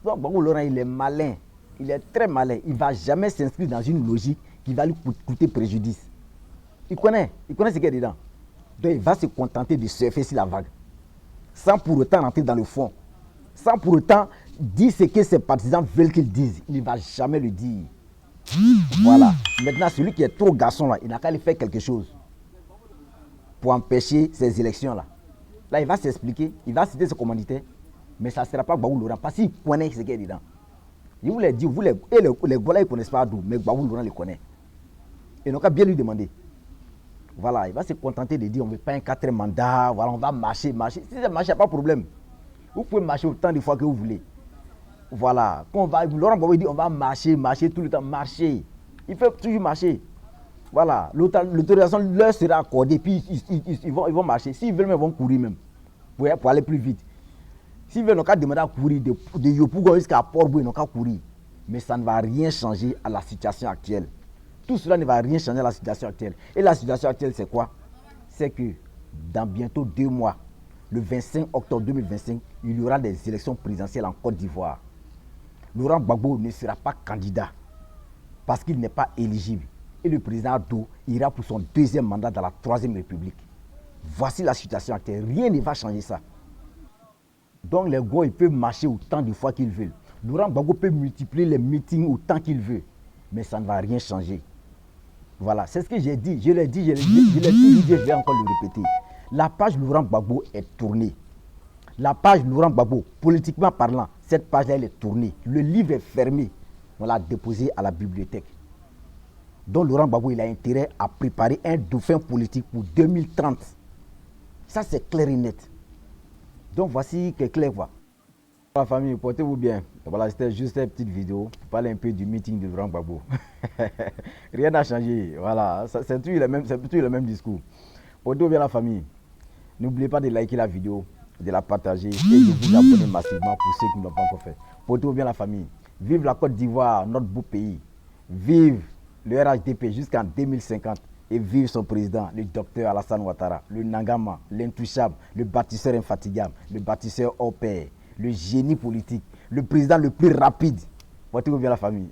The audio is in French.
Donc, Gbagbo Laurent, il est malin. Il est très malin. Il ne va jamais s'inscrire dans une logique qui va lui coûter préjudice. Il connaît ce qu'il y a dedans. Donc, il va se contenter de surfer sur la vague. Sans pour autant rentrer dans le fond. Sans pour autant dire ce que ses partisans veulent qu'il dise. Il ne va jamais le dire. Voilà. Maintenant, celui qui est trop garçon, là, il n'a qu'à lui faire quelque chose pour empêcher ces élections-là. Là, il va s'expliquer, il va citer ses commanditaires, mais ça ne sera pas Gbagbo Laurent, parce qu'il connaît ce qu'il y a dedans. Je vous l'ai dit, les Gola, ils ne connaissent pas d'où, mais Gbagbo Laurent les connaît. Ils n'ont qu'à bien lui demander. Voilà, il va se contenter de dire on ne veut pas un 4e mandat, voilà, on va marcher. Si ça marche, il n'y a pas de problème. Vous pouvez marcher autant de fois que vous voulez. Voilà, Laurent Gbagbo dit on va marcher tout le temps, marcher. Il fait toujours marcher. Voilà, l'autorisation leur sera accordée, puis ils vont marcher. S'ils veulent, ils vont courir même, pour aller plus vite. S'ils veulent, ils n'ont qu'à demander à courir de Yopougon jusqu'à Port-Boué, ils n'ont qu'à courir. Mais ça ne va rien changer à la situation actuelle. Tout cela ne va rien changer à la situation actuelle. Et la situation actuelle, c'est quoi? C'est que dans bientôt 2 mois, le 25 octobre 2025, il y aura des élections présidentielles en Côte d'Ivoire. Laurent Gbagbo ne sera pas candidat parce qu'il n'est pas éligible. Et le président Addo ira pour son 2e mandat dans la 3e République. Voici la situation actuelle. Rien ne va changer ça. Donc les gars, ils peuvent marcher autant de fois qu'ils veulent. Laurent Gbagbo peut multiplier les meetings autant qu'il veut. Mais ça ne va rien changer. Voilà, c'est ce que j'ai dit. Je l'ai dit, je l'ai dit, je vais encore le répéter. La page Laurent Gbagbo est tournée. La page Laurent Gbagbo, politiquement parlant, cette page-là, elle est tournée. Le livre est fermé. On l'a déposé à la bibliothèque. Donc Laurent Gbagbo, il a intérêt à préparer un dauphin politique pour 2030. Ça, c'est clair et net. Donc voici que clair voit. La famille, portez-vous bien. Voilà, c'était juste une petite vidéo pour parler un peu du meeting de Laurent Gbagbo. Rien n'a changé. Voilà, c'est toujours le même discours. Portez-vous bien la famille. N'oubliez pas de liker la vidéo, de la partager et de vous abonner massivement pour ceux qui ne l'ont pas encore fait. Portez-vous bien la famille. Vive la Côte d'Ivoire, notre beau pays. Vive le RHDP jusqu'en 2050 et vive son président, le docteur Alassane Ouattara, le Nangama, l'intouchable, le bâtisseur infatigable, le bâtisseur hors pair, le génie politique, le président le plus rapide. Portez-vous bien la famille.